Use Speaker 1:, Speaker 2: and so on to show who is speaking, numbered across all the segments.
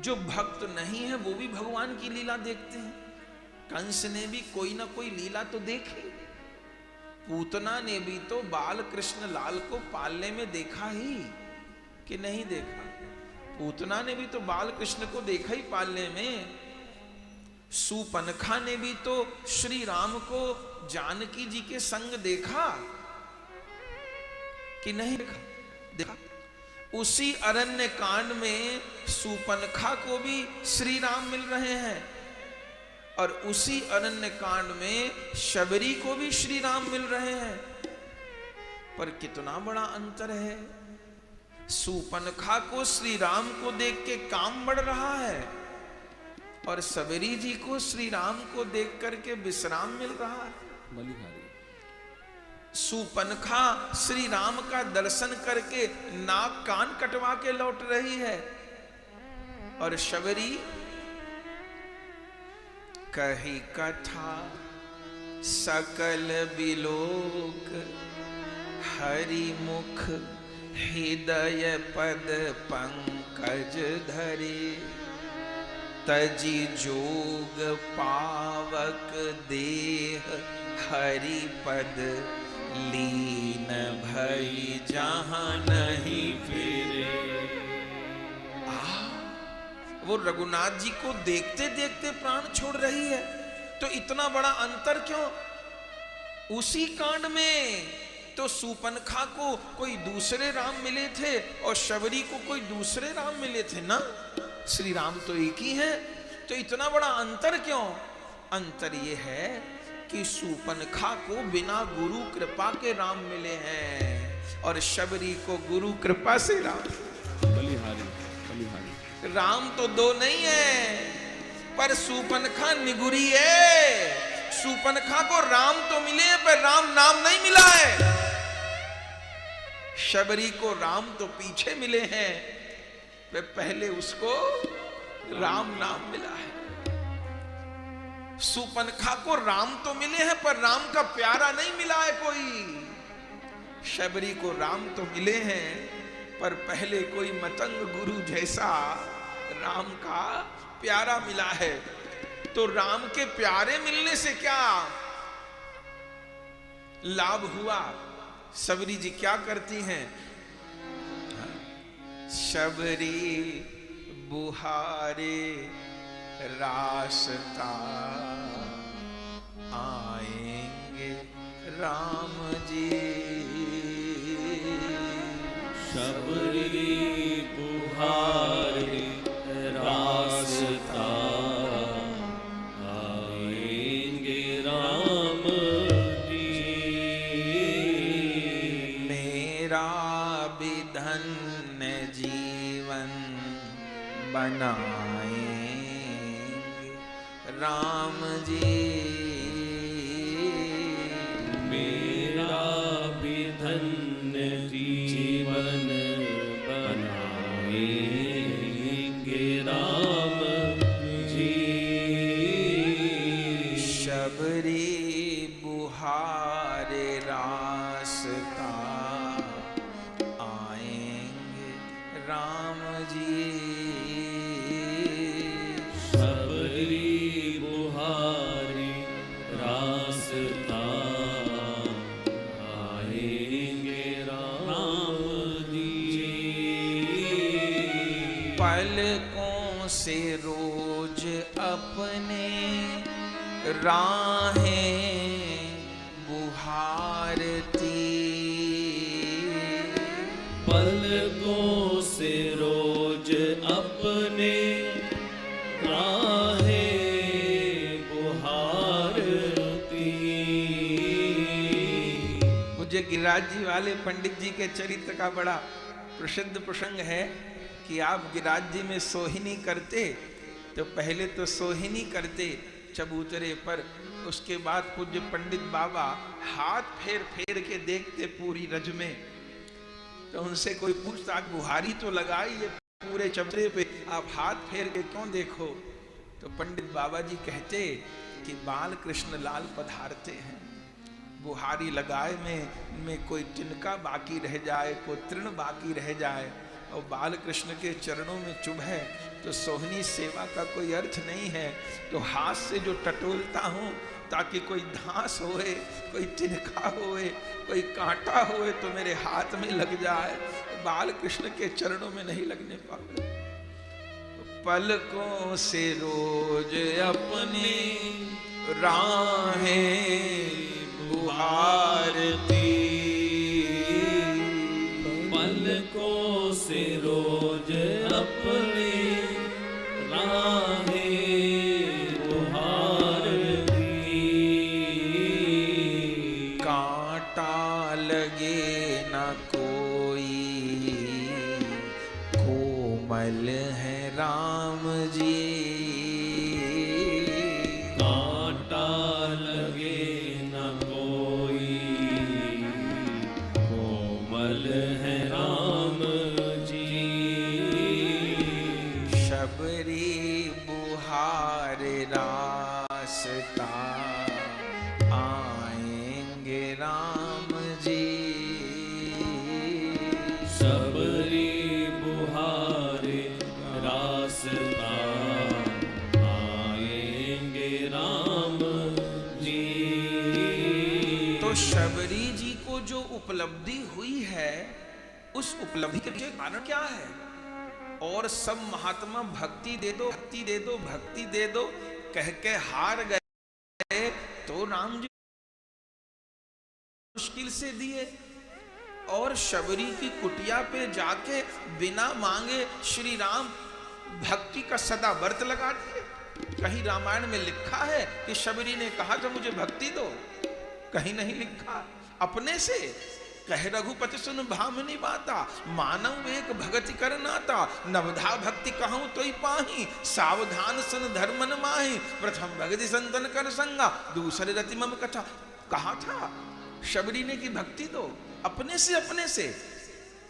Speaker 1: जो भक्त नहीं है वो भी भगवान की लीला देखते हैं। कंस ने भी कोई ना कोई लीला तो देखी, पूतना ने भी तो बाल कृष्ण लाल को पालने में देखा ही कि नहीं देखा? पूतना ने भी तो बाल कृष्ण को देखा ही पालने में। सूपनखा ने भी तो श्री राम को जानकी जी के संग देखा कि नहीं देखा? देखा। उसी अरण्य कांड में सूपनखा को भी श्री राम मिल रहे हैं और उसी अरण्य कांड में शबरी को भी श्री राम मिल रहे हैं। पर कितना बड़ा अंतर है। सूपनखा को श्री राम को देख के काम बढ़ रहा है और शबरी जी को श्री राम को देख करके विश्राम मिल रहा है।
Speaker 2: बलिहारी
Speaker 1: सूपनखा श्री राम का दर्शन करके नाक कान कटवा के लौट रही है और शबरी कही कथा सकल बिलोक हरि मुख हृदय पद पंकज धरे तजी जोग पावक देह हरि पद लीन भई जहां नहीं फिरे। वो रघुनाथ जी को देखते देखते प्राण छोड़ रही है, तो इतना बड़ा अंतर क्यों? उसी कांड में तो सूपनखा को कोई दूसरे राम मिले थे और शबरी को कोई दूसरे राम मिले थे ना। श्री राम तो एक ही है, तो इतना बड़ा अंतर क्यों? अंतर ये है कि सूपनखा को बिना गुरु कृपा के राम मिले हैं और शबरी को गुरु कृपा से राम।
Speaker 2: बलिहारी बलिहारी।
Speaker 1: राम तो दो नहीं है, पर सूपनखा निगुरी है। सूपनखा को राम तो मिले हैं पर राम नाम नहीं मिला है। शबरी को राम तो पीछे मिले हैं, वे पहले उसको राम नाम मिला है। सूपनखा को राम तो मिले हैं पर राम का प्यारा नहीं मिला है कोई। शबरी को राम तो मिले हैं पर पहले कोई मतंग गुरु जैसा राम का प्यारा मिला है। तो राम के प्यारे मिलने से क्या लाभ हुआ? शबरी जी क्या करती हैं? शबरी बुहारे रास्ता आएंगे राम जी।
Speaker 2: शबरी बुहारे रास्ता आएंगे राम जी।
Speaker 1: मेरा भी धन्य जीवन बनाएंगे राम जी।
Speaker 2: मेरा भी धन्य जीवन बनाएंगे राम जी।
Speaker 1: शबरी बुहारे रास्ता आएंगे राम जी।
Speaker 2: शबरी बुहारी रास्ता आएंगे राम जी।
Speaker 1: पलकों से रोज अपने राहें बुहारती।
Speaker 2: पलकों से रोज अपने राहें बुहारती।
Speaker 1: मुझे गिरिराज जी वाले पंडित जी के चरित्र का बड़ा प्रसिद्ध प्रसंग है कि आप गिरिराज जी में सोहिनी करते तो पहले तो सोहिनी करते चबूतरे पर, उसके बाद पूज्य पंडित बाबा हाथ फेर फेर के देखते पूरी रज में, तो उनसे कोई पूछता बुहारी तो लगाई है पूरे चबूतरे पे, आप हाथ फेर के क्यों देखो? तो पंडित बाबा जी कहते कि बाल कृष्ण लाल पधारते हैं, बुहारी लगाए में कोई तिनका बाकी रह जाए, कोई तृण बाकी रह जाए और बाल कृष्ण के चरणों में चुभे तो सोहनी सेवा का कोई अर्थ नहीं है। तो हाथ से जो टटोलता हूँ ताकि कोई धांस होए, कोई तिनका होए, कोई कांटा होए तो मेरे हाथ में लग जाए, बाल कृष्ण के चरणों में नहीं लगने पाए। पलकों से रोज अपनी राहें बुहारती,
Speaker 2: पलकों से रोज अपनी राहें बुहारती,
Speaker 1: कांटा लगे न कोई, कोमल है राम जी,
Speaker 2: कांटा लगे न कोई, कोमल है राम जी,
Speaker 1: शबरी बुहार रास्ता आएंगे राम जी,
Speaker 2: सबरी बुहारे रास्ता आएंगे राम जी।
Speaker 1: तो शबरी जी को जो उपलब्धि हुई है, उस उपलब्धि के पीछे कारण क्या है? और सब महात्मा भक्ति दे दो, भक्ति दे दो, भक्ति दे दो कह के हार गए, तो राम जी मुश्किल से दिए। और शबरी की कुटिया पे जाके बिना मांगे श्री राम भक्ति का सदा व्रत लगा दिए। कहीं रामायण में लिखा है कि शबरी ने कहा था मुझे भक्ति दो? कहीं नहीं लिखा। अपने से कह रघुपति सुन भामिनी बाता, मानव एक भगति कर नाता, नवधा भक्ति कहूं तो ही पाही, सावधान सुन धर्मन माही, प्रथम भगति संतन कर संगा, दूसरे रति मम कथा। कहा था शबरी ने कि भक्ति दो, अपने से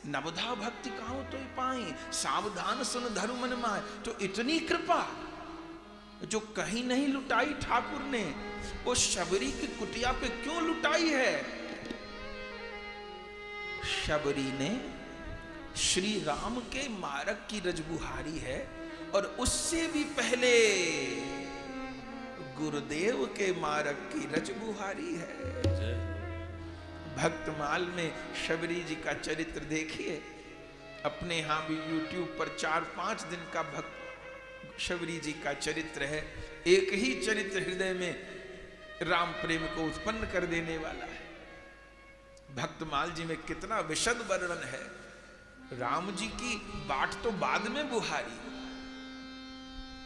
Speaker 1: नवधा भक्ति कहूं तो ही पाही, सावधान सुन धर्मन माही। तो इतनी कृपा जो कहीं नहीं लुटाई ठाकुर ने, वो शबरी की कुटिया पे क्यों लुटाई है? शबरी ने श्री राम के मार्ग की रजबुहारी है, और उससे भी पहले गुरुदेव के मार्ग की रजबुहारी है। भक्तमाल में शबरी जी का चरित्र देखिए। अपने यहां भी YouTube पर 4-5 दिन का भक्त शबरी जी का चरित्र है। एक ही चरित्र हृदय में राम प्रेम को उत्पन्न कर देने वाला है। भक्तमाल जी में कितना विशद वर्णन है। राम जी की बाट तो बाद में बुहारी,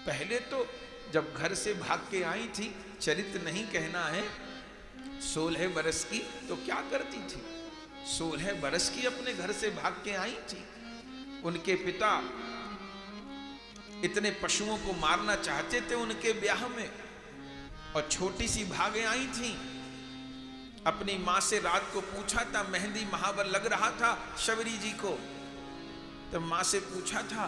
Speaker 1: पहले तो जब घर से भाग के आई थी, चरित्र नहीं कहना है, 16 बरस की, तो क्या करती थी? 16 बरस की अपने घर से भाग के आई थी। उनके पिता इतने पशुओं को मारना चाहते थे उनके ब्याह में, और छोटी सी भागे आई थी। अपनी माँ से रात को पूछा था, मेहंदी महावर लग रहा था शबरी जी को, तो माँ से पूछा था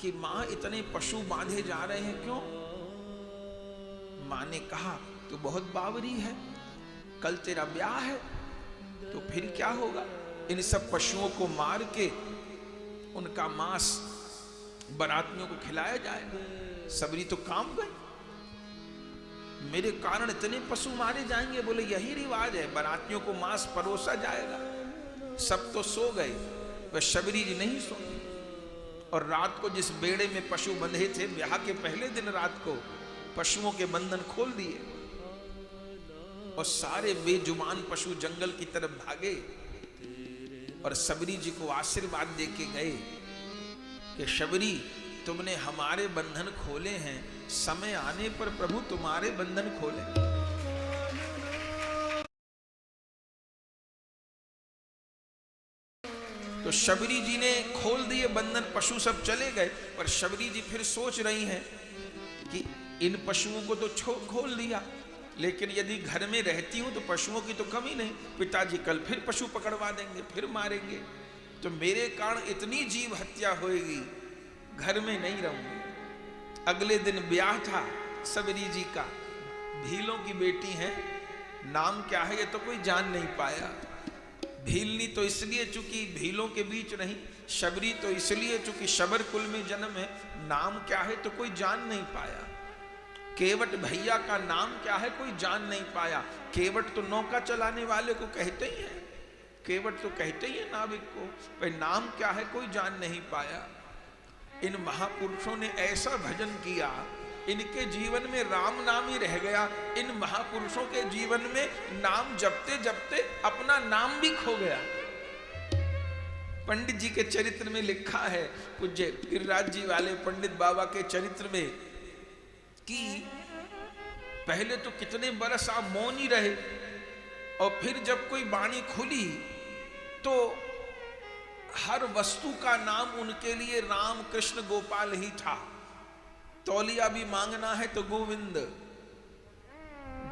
Speaker 1: कि माँ इतने पशु बांधे जा रहे हैं क्यों? माँ ने कहा तू बहुत बावरी है, कल तेरा ब्याह है, तो फिर क्या होगा? इन सब पशुओं को मार के उनका मांस बारातियों को खिलाया जाएगा। सबरी तो काम गई, मेरे कारण इतने पशु मारे जाएंगे। बोले यही रिवाज है, बारातियों को मांस परोसा जाएगा। सब तो सो गए, वह शबरी जी नहीं सोई। और रात को जिस बेड़े में पशु बंधे थे, ब्याह के पहले दिन रात को पशुओं के बंधन खोल दिए, और सारे बेजुबान पशु जंगल की तरफ भागे, और शबरी जी को आशीर्वाद दे के गए कि शबरी तुमने हमारे बंधन खोले हैं, समय आने पर प्रभु तुम्हारे बंधन खोले। तो शबरी जी ने खोल दिए बंधन, पशु सब चले गए। पर शबरी जी फिर सोच रही हैं कि इन पशुओं को तो खोल दिया, लेकिन यदि घर में रहती हूं तो पशुओं की तो कमी नहीं, पिताजी कल फिर पशु पकड़वा देंगे, फिर मारेंगे, तो मेरे कारण इतनी जीव हत्या होएगी, घर में नहीं रहूंगी। अगले दिन ब्याह था शबरी जी का, भीलों की बेटी है, नाम क्या है ये तो कोई जान नहीं पाया। भीलनी तो इसलिए चूंकि भीलों के बीच नहीं, शबरी तो इसलिए चूंकि शबर कुल में जन्म है, नाम क्या है तो कोई जान नहीं पाया। केवट भैया का नाम क्या है कोई जान नहीं पाया। केवट तो नौका चलाने वाले को कहते ही है, केवट तो कहते ही है नाविक को, पर नाम क्या है कोई जान नहीं पाया। इन महापुरुषों ने ऐसा भजन किया, इनके जीवन में राम नाम ही रह गया। इन महापुरुषों के जीवन में नाम जपते जपते अपना नाम भी खो गया। पंडित जी के चरित्र में लिखा है, पूज्य गिरिराज जी वाले पंडित बाबा के चरित्र में, कि पहले तो कितने बरस आप मौन ही रहे, और फिर जब कोई वाणी खुली तो हर वस्तु का नाम उनके लिए राम कृष्ण गोपाल ही था। तौलिया भी मांगना है तो गोविंद,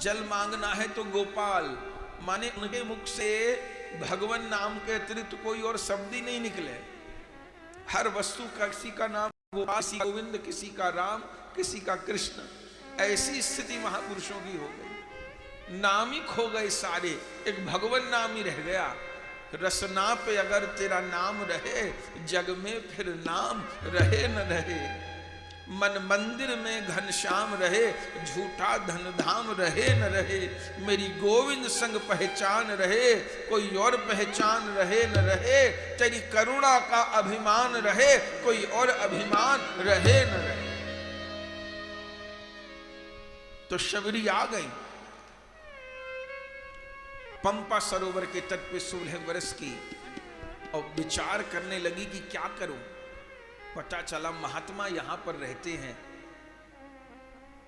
Speaker 1: जल मांगना है तो गोपाल, माने उनके मुख से भगवान नाम के अतिरिक्त कोई और शब्द ही नहीं निकले। हर वस्तु का किसी का नाम गोपाल, किसी का गोविंद, किसी का राम, किसी का कृष्ण। ऐसी स्थिति महापुरुषों की हो गई, नाम ही खो गए सारे, एक भगवान नाम ही रह गया। रसना पे अगर तेरा नाम रहे, जग में फिर नाम रहे न रहे। मन मंदिर में घनश्याम रहे, झूठा धन धाम रहे न रहे। मेरी गोविंद संग पहचान रहे, कोई और पहचान रहे न रहे। तेरी करुणा का अभिमान रहे, कोई और अभिमान रहे न रहे। तो शबरी आ गई, पंपा सरोवर के तट पे 16 वर्ष की, और विचार करने लगी कि क्या करूं। पता चला महात्मा यहां पर रहते हैं,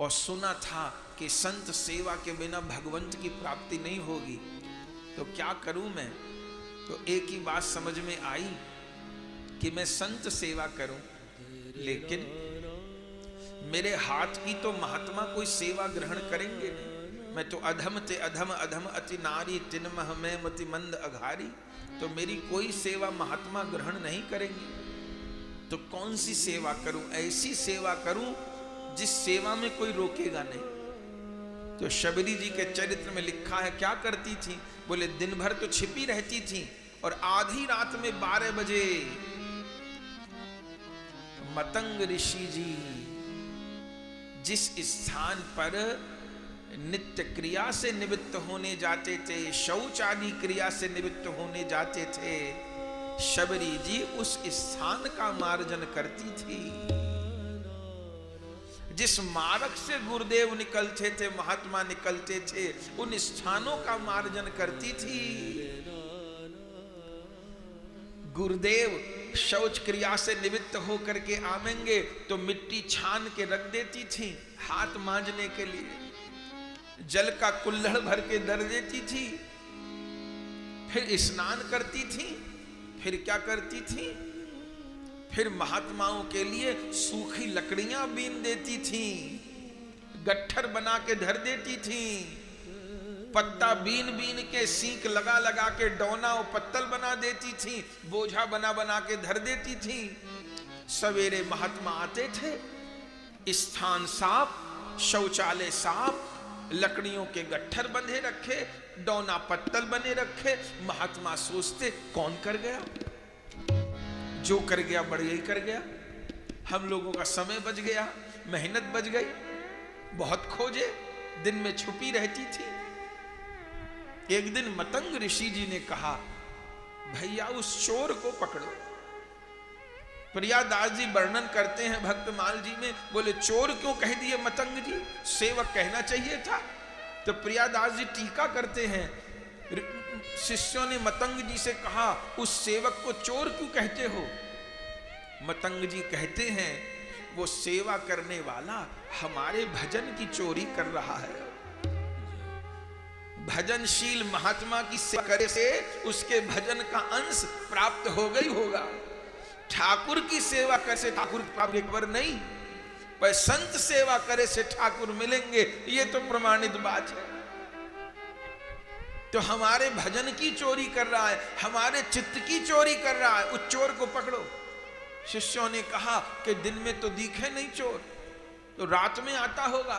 Speaker 1: और सुना था कि संत सेवा के बिना भगवंत की प्राप्ति नहीं होगी। तो क्या करूं मैं? तो एक ही बात समझ में आई कि मैं संत सेवा करूं, लेकिन मेरे हाथ की तो महात्मा कोई सेवा ग्रहण करेंगे नहीं। मैं तो अधम ते अधम, अधम अति नारी, तिनमह में मति मंद अघारी। तो मेरी कोई सेवा महात्मा ग्रहण नहीं करेंगे। तो कौन सी सेवा करूं? ऐसी सेवा करूं जिस सेवा में कोई रोकेगा नहीं। तो शबरी जी के चरित्र में लिखा है, क्या करती थी? बोले दिन भर तो छिपी रहती थी, और आधी रात में 12 बजे मतंग ऋषि जी जिस स्थान पर नित्य क्रिया से निवृत्त होने जाते थे, शौच आदि क्रिया से निवृत्त होने जाते थे, शबरी जी उस स्थान का मार्जन करती थी। जिस मार्ग से गुरुदेव निकलते थे, महात्मा निकलते थे, उन स्थानों का मार्जन करती थी। गुरुदेव शौच क्रिया से निवृत्त होकर के आवेंगे तो मिट्टी छान के रख देती थी हाथ मांजने के लिए, जल का कुल्हड़ भर के दर देती थी, फिर स्नान करती थी, फिर क्या करती थी? फिर महात्माओं के लिए सूखी लकड़ियां बीन देती थी, गट्ठर बना के धर देती थी, पत्ता बीन बीन के सींक लगा लगा के डौना और पत्तल बना देती थी, बोझा बना बना के धर देती थी। सवेरे महात्मा आते थे, स्थान साफ, शौचालय साफ, लकड़ियों के गट्ठर बंधे रखे, डौना पत्तल बने रखे। महात्मा सोचते कौन कर गया? जो कर गया बढ़िया ही कर गया, हम लोगों का समय बच गया, मेहनत बच गई। बहुत खोजे, दिन में छुपी रहती थी। एक दिन मतंग ऋषि जी ने कहा, भैया उस चोर को पकड़ो। प्रियादास जी वर्णन करते हैं भक्तमाल जी में, बोले चोर क्यों कह दिए मतंग जी, सेवक कहना चाहिए था। तो प्रियादास जी टीका करते हैं, शिष्यों ने मतंग जी से कहा, उस सेवक को चोर क्यों कहते हो? मतंग जी कहते हैं, वो सेवा करने वाला हमारे भजन की चोरी कर रहा है। भजनशील महात्मा की सेवा करे से उसके भजन का अंश प्राप्त हो गई होगा। ठाकुर की सेवा कैसे ठाकुर प्राप्त खबर नहीं, पर संत सेवा करे से ठाकुर मिलेंगे, ये तो प्रमाणित बात है। तो हमारे भजन की चोरी कर रहा है, हमारे चित्त की चोरी कर रहा है, उस चोर को पकड़ो। शिष्यों ने कहा कि दिन में तो दिखे नहीं चोर, तो रात में आता होगा।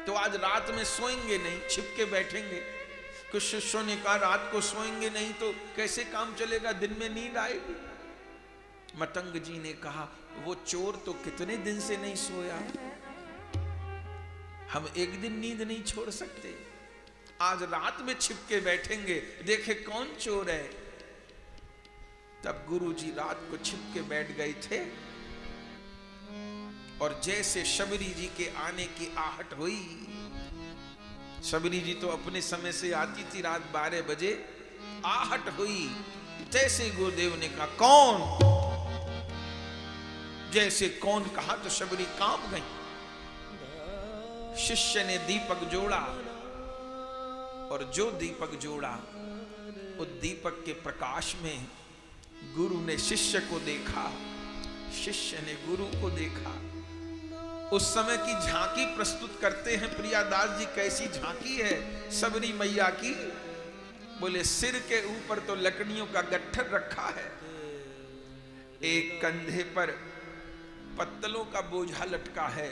Speaker 1: तो आज रात में सोएंगे नहीं, छिप के बैठेंगे। कुछ शिष्यों ने कहा रात को सोएंगे नहीं तो कैसे काम चलेगा, दिन में नींद आएगी। मतंग जी ने कहा, वो चोर तो कितने दिन से नहीं सोया, हम एक दिन नींद नहीं छोड़ सकते, आज रात में छिपके बैठेंगे, देखे कौन चोर है। तब गुरुजी रात को छिपके बैठ गए थे और जैसे शबरी जी के आने की आहट हुई, शबरी जी तो अपने समय से आती थी, रात 12 बजे आहट हुई, जैसे गुरुदेव ने कहा कौन, जैसे कौन कहा तो शबरी कांप गई। शिष्य ने दीपक जोड़ा और जो दीपक जोड़ा उस दीपक के प्रकाश में गुरु ने शिष्य को देखा, शिष्य ने गुरु को देखा। उस समय की झांकी प्रस्तुत करते हैं प्रियादास जी, कैसी झांकी है सबरी मैया की। बोले सिर के ऊपर तो लकड़ियों का गट्ठर रखा है, एक कंधे पर पत्तलों का बोझा लटका है,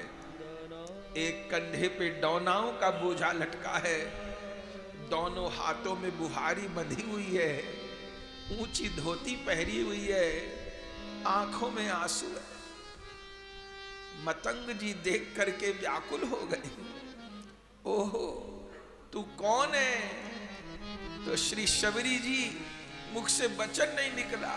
Speaker 1: एक कंधे पे डौनाओं का बोझा लटका है, दोनों हाथों में बुहारी बंधी हुई है, ऊंची धोती पहरी हुई है, आंखों में आंसू है। मतंग जी देख करके व्याकुल हो गए, ओहो तू कौन है? तो श्री शबरी जी मुख से वचन नहीं निकला,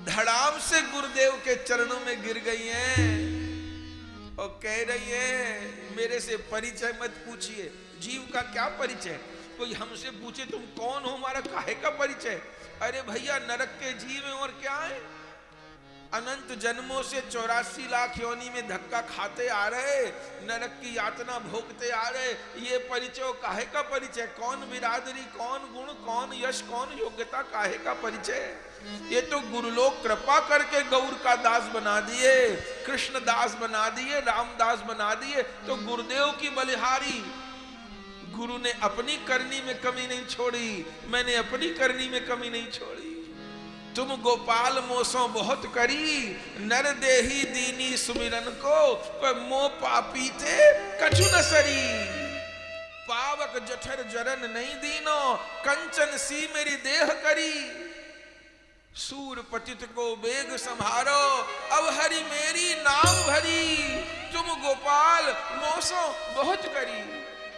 Speaker 1: धड़ाम से गुरुदेव के चरणों में गिर गई हैं और कह रही है मेरे से परिचय मत पूछिए। जीव का क्या परिचय? कोई हमसे पूछे तुम कौन हो, हमारा काहे का परिचय? अरे भैया नरक के जीव हैं और क्या है, अनंत जन्मों से 84 लाख योनि में धक्का खाते आ रहे, नरक की यातना भोगते आ रहे, ये परिचय काहे का परिचय? कौन बिरादरी, कौन गुण, कौन यश, कौन योग्यता, काहे का परिचय? ये तो गुरुलोक कृपा करके गौर का दास बना दिए, कृष्ण दास बना दिए, रामदास बना दिए, तो गुरुदेव की बलिहारी। गुरु ने अपनी करनी में कमी नहीं छोड़ी, मैंने अपनी करनी में कमी नहीं छोड़ी। तुम गोपाल मोसों बहुत करी, नर देही दीनी सुमिरन को, पर मोह पापी थे कछु न सरी। पावक जठर जरन नहीं दीनो, कंचन सी मेरी देह करी। सूर पतित को बेग संभारो, अब हरि मेरी नाम भरी। तुम गोपाल मोसों बहुत करी,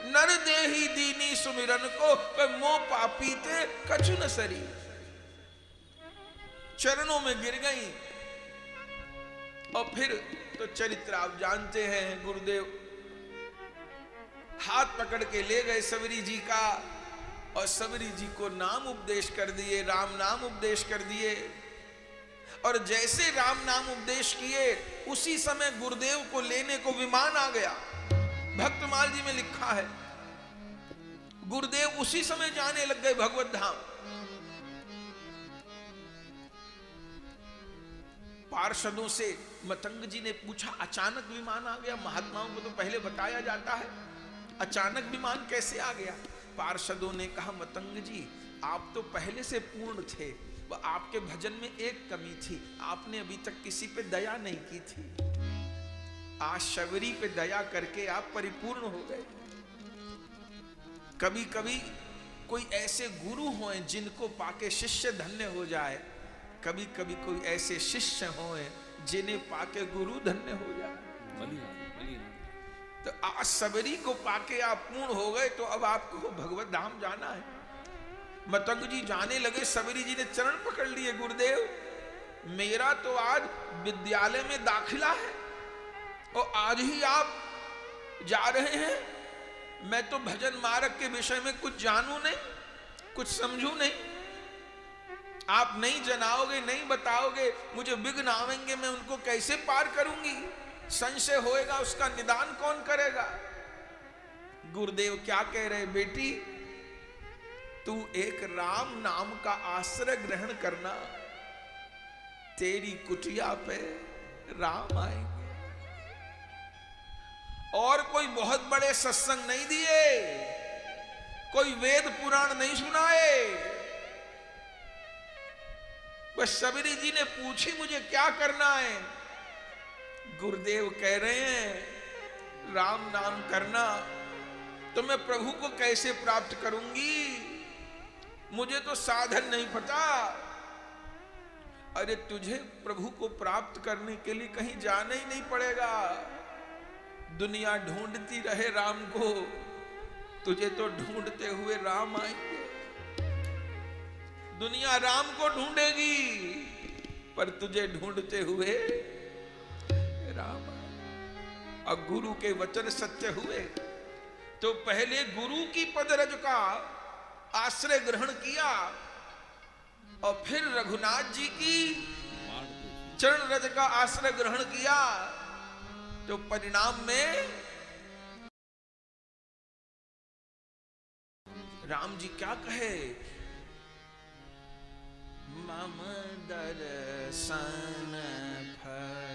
Speaker 1: नर देही दीनी सुमिरन को, पर मोह पापी थे कछु न सरी। चरणों में गिर गई और फिर तो चरित्र आप जानते हैं, गुरुदेव हाथ पकड़ के ले गए सबरी जी का और सबरी जी को नाम उपदेश कर दिए, राम नाम उपदेश कर दिए। और जैसे राम नाम उपदेश किए उसी समय गुरुदेव को लेने को विमान आ गया। भक्तमाल जी में लिखा है गुरुदेव उसी समय जाने लग गए भगवत धाम। पार्षदों से मतंग जी ने पूछा, अचानक विमान आ गया? महात्माओं को तो पहले बताया जाता है, अचानक विमान कैसे आ गया? पार्षदों ने कहा, मतंग जी आप तो पहले से पूर्ण थे, वह आपके भजन में एक कमी थी, आपने अभी तक किसी पे दया नहीं की थी। आज शबरी पे दया करके आप परिपूर्ण हो गए। कभी कभी कोई ऐसे गुरु हों जिनको पाके शिष्य धन्य हो जाए, कभी कभी कोई ऐसे शिष्य हों जिन्हें पाके गुरु धन्य हो जाए। तो आज सबरी को पाके आप पूर्ण हो गए, तो अब आपको भगवत धाम जाना है। मतंग जी जाने लगे, सबरी जी ने चरण पकड़ लिए, गुरुदेव मेरा तो आज विद्यालय में दाखिला है और आज ही आप जा रहे हैं। मैं तो भजन मार्ग के विषय में कुछ जानू नहीं, कुछ समझू नहीं, आप नहीं जनाओगे, नहीं बताओगे, मुझे विघ्न आवेंगे, मैं उनको कैसे पार करूंगी? संशय होएगा, उसका निदान कौन करेगा? गुरुदेव क्या कह रहे, बेटी तू एक राम नाम का आश्रय ग्रहण करना, तेरी कुटिया पे राम आएंगे। और कोई बहुत बड़े सत्संग नहीं दिए, कोई वेद पुराण नहीं सुनाए। बस सबरी जी ने पूछी मुझे क्या करना है? गुरुदेव कह रहे हैं राम नाम करना। तो मैं प्रभु को कैसे प्राप्त करूंगी? मुझे तो साधन नहीं पता। अरे तुझे प्रभु को प्राप्त करने के लिए कहीं जाना ही नहीं पड़ेगा। दुनिया ढूंढती रहे राम को, तुझे तो ढूंढते हुए राम आएंगे। दुनिया राम को ढूंढेगी पर तुझे ढूंढते हुए राम आएंगे। और गुरु के वचन सत्य हुए तो पहले गुरु की पदरज का आश्रय ग्रहण किया और फिर रघुनाथ जी की चरण रज का आश्रय ग्रहण किया, तो परिणाम में राम जी क्या कहे, मम दर्शन फल